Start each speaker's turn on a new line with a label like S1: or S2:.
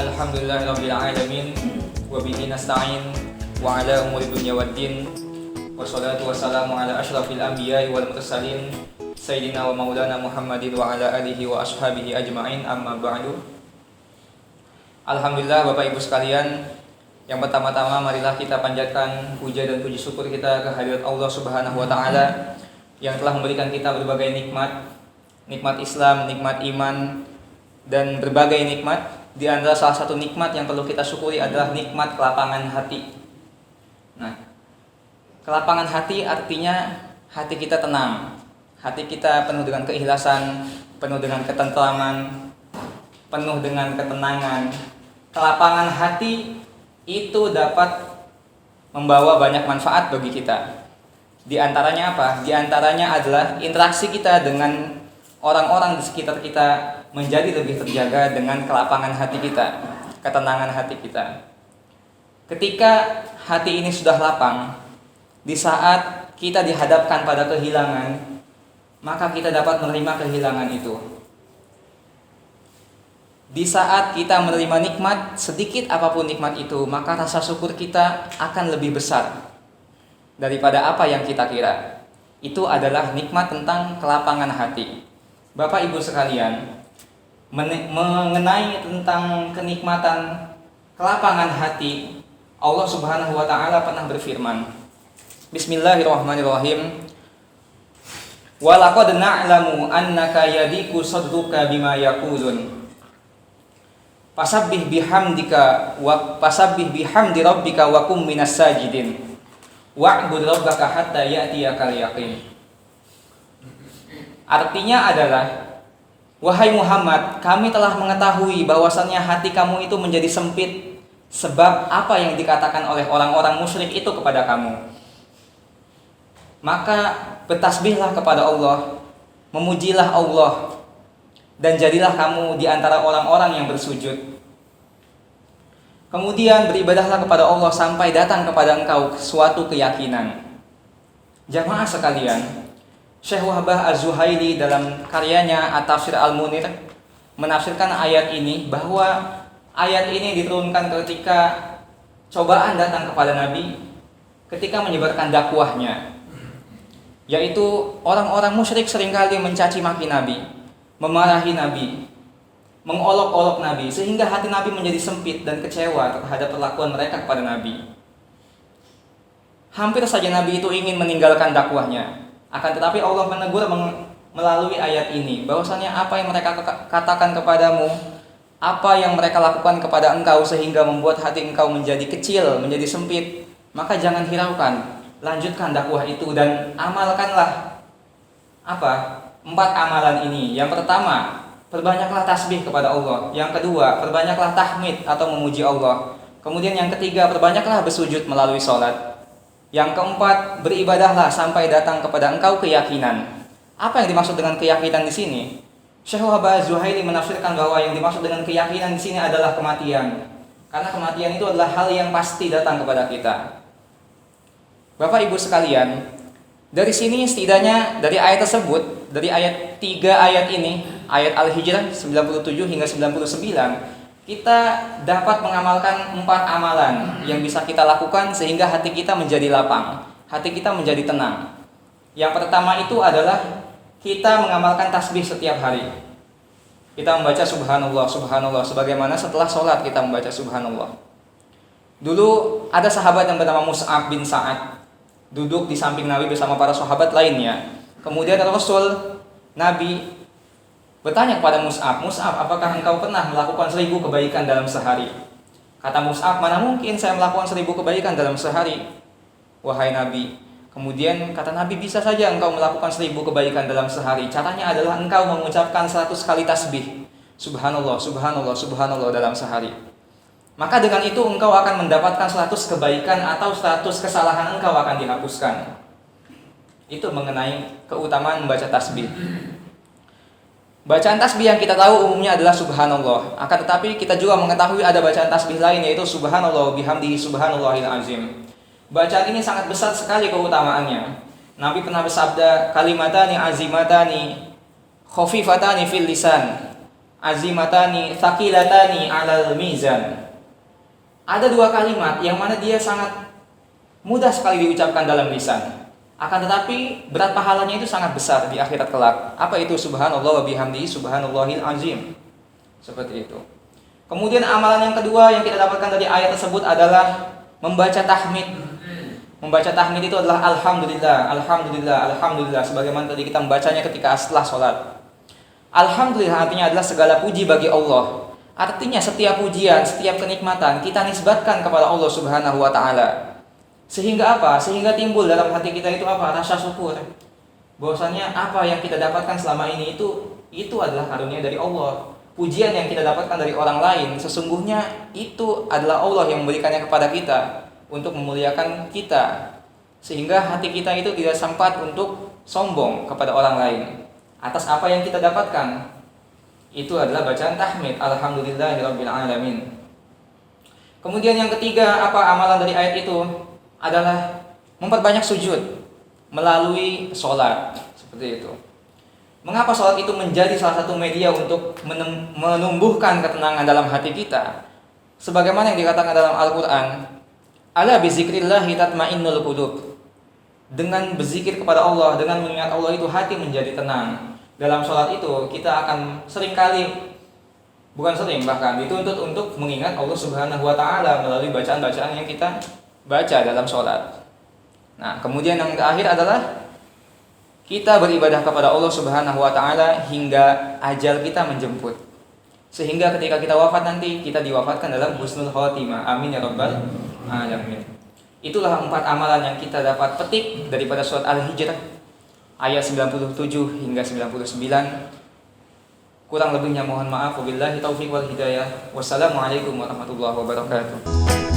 S1: Alhamdulillahirabbil alamin wa bihi nasta'in wa ala umuri dunya waddin wassalatu wassalamu ala asyrafil anbiya'i wal mursalin sayyidina wa maulana Muhammadin wa ala alihi wa ashabihi ajma'in, amma ba'du. Alhamdulillah Bapak Ibu sekalian, yang pertama-tama marilah kita panjatkan puja dan puji syukur kita ke hadirat Allah Subhanahu wa taala yang telah memberikan kita berbagai nikmat, nikmat Islam, nikmat iman dan berbagai nikmat. Di antara salah satu nikmat yang perlu kita syukuri adalah nikmat kelapangan hati. Nah, kelapangan hati artinya hati kita tenang, hati kita penuh dengan keikhlasan, penuh dengan ketentraman, penuh dengan ketenangan. Kelapangan hati itu dapat membawa banyak manfaat bagi kita. Di antaranya apa? Di antaranya adalah interaksi kita dengan orang-orang di sekitar kita menjadi lebih terjaga dengan kelapangan hati kita, ketenangan hati kita. Ketika hati ini sudah lapang, di saat kita dihadapkan pada kehilangan, maka kita dapat menerima kehilangan itu. Di saat kita menerima nikmat, sedikit apapun nikmat itu, maka rasa syukur kita akan lebih besar daripada apa yang kita kira. Itu adalah nikmat tentang kelapangan hati. Bapak Ibu sekalian, mengenai tentang kenikmatan kelapangan hati, Allah Subhanahu wa taala pernah berfirman, Bismillahirrahmanirrahim. Wa laqad na'lamu annaka yadiku sadruka bima yaqulun. Fasabbih bihamdi rabbika wa kum minas sajidin. Wa'bud rabbaka hatta ya'tiyakal yaqin. Artinya adalah, wahai Muhammad, kami telah mengetahui bahwasannya hati kamu itu menjadi sempit sebab apa yang dikatakan oleh orang-orang musyrik itu kepada kamu. Maka bertasbihlah kepada Allah, memujilah Allah, dan jadilah kamu di antara orang-orang yang bersujud. Kemudian beribadahlah kepada Allah sampai datang kepada engkau suatu keyakinan. Jamaah sekalian, Syekh Wahbah Az-Zuhaili dalam karyanya At-Tafsir Al-Munir menafsirkan ayat ini bahwa ayat ini diturunkan ketika cobaan datang kepada Nabi ketika menyebarkan dakwahnya, yaitu orang-orang musyrik seringkali mencaci maki Nabi, memarahi Nabi, mengolok-olok Nabi, sehingga hati Nabi menjadi sempit dan kecewa terhadap perlakuan mereka kepada Nabi. Hampir saja Nabi itu ingin meninggalkan dakwahnya. Akan tetapi Allah menegur melalui ayat ini bahwasanya apa yang mereka katakan kepadamu, apa yang mereka lakukan kepada engkau sehingga membuat hati engkau menjadi kecil, menjadi sempit, maka jangan hiraukan, lanjutkan dakwah itu dan amalkanlah 4 amalan ini. Yang pertama, perbanyaklah tasbih kepada Allah. Yang kedua, perbanyaklah tahmid atau memuji Allah. Kemudian yang ketiga, perbanyaklah bersujud melalui sholat. Yang keempat, beribadahlah sampai datang kepada engkau keyakinan. Apa yang dimaksud dengan keyakinan di sini? Syekh Wahbah Az-Zuhaili menafsirkan bahwa yang dimaksud dengan keyakinan di sini adalah kematian. Karena kematian itu adalah hal yang pasti datang kepada kita. Bapak Ibu sekalian, dari sini setidaknya dari ayat tersebut, dari ayat 3 ayat ini, ayat Al-Hijrah 97 hingga 99, kita dapat mengamalkan 4 amalan yang bisa kita lakukan sehingga hati kita menjadi lapang, hati kita menjadi tenang. Yang pertama itu adalah kita mengamalkan tasbih setiap hari. Kita membaca subhanallah, subhanallah, sebagaimana setelah sholat kita membaca subhanallah. Dulu ada sahabat yang bernama Mus'ab bin Sa'ad, duduk di samping Nabi bersama para sahabat lainnya. Kemudian Rasul Nabi bertanya kepada Mus'ab, Mus'ab, apakah engkau pernah melakukan 1000 kebaikan dalam sehari? Kata Mus'ab, mana mungkin saya melakukan 1000 kebaikan dalam sehari, wahai Nabi. Kemudian kata Nabi, bisa saja engkau melakukan 1000 kebaikan dalam sehari. Caranya adalah engkau mengucapkan 100 kali tasbih, subhanallah, subhanallah, subhanallah dalam sehari. Maka dengan itu engkau akan mendapatkan 100 kebaikan atau 100 kesalahan engkau akan dihapuskan. Itu mengenai keutamaan membaca tasbih. Bacaan tasbih yang kita tahu umumnya adalah subhanallah. Akan tetapi kita juga mengetahui ada bacaan tasbih lain, yaitu subhanallah bihamdihi subhanallahil azim. Bacaan ini sangat besar sekali keutamaannya. Nabi pernah bersabda, kalimatani azimatani khafifatani fil lisan azimatani thaqilatani 'alal mizan. Ada dua kalimat yang mana dia sangat mudah sekali diucapkan dalam lisan, akan tetapi berat pahalanya itu sangat besar di akhirat kelak. Apa itu? Subhanallah wa bihamdihi subhanallahil azim. Seperti itu. Kemudian amalan yang kedua yang kita dapatkan dari ayat tersebut adalah membaca tahmid. Membaca tahmid itu adalah alhamdulillah, alhamdulillah, alhamdulillah, sebagaimana tadi kita membacanya ketika setelah sholat. Alhamdulillah artinya adalah segala puji bagi Allah. Artinya setiap pujian, setiap kenikmatan kita nisbatkan kepada Allah Subhanahu wa taala. Sehingga apa? Sehingga timbul dalam hati kita itu apa? Rasa syukur. Bahwasanya apa yang kita dapatkan selama ini itu adalah karunia dari Allah. Pujian yang kita dapatkan dari orang lain sesungguhnya itu adalah Allah yang memberikannya kepada kita untuk memuliakan kita. Sehingga hati kita itu tidak sempat untuk sombong kepada orang lain atas apa yang kita dapatkan. Itu adalah bacaan tahmid, alhamdulillahirabbil alamin. Kemudian yang ketiga, apa amalan dari ayat itu? Adalah memperbanyak sujud melalui sholat. Seperti itu. Mengapa sholat itu menjadi salah satu media untuk menumbuhkan ketenangan dalam hati kita? Sebagaimana yang dikatakan dalam Al-Quran, ala bizikrillahi tatma'innul qulub. Dengan berzikir kepada Allah, dengan mengingat Allah itu hati menjadi tenang. Dalam sholat itu kita akan bahkan dituntut untuk mengingat Allah Subhanahu wa taala melalui bacaan-bacaan yang kita baca dalam sholat. Nah, kemudian yang terakhir adalah kita beribadah kepada Allah Subhanahu wa taala hingga ajal kita menjemput. Sehingga ketika kita wafat nanti kita diwafatkan dalam husnul khotimah. Amin ya rabbal alamin. Itulah 4 amalan yang kita dapat petik daripada surat Al-Hijr ayat 97 hingga 99. Kurang lebihnya mohon maaf. Wabillahi taufiq wal hidayah. Wassalamualaikum warahmatullahi wabarakatuh.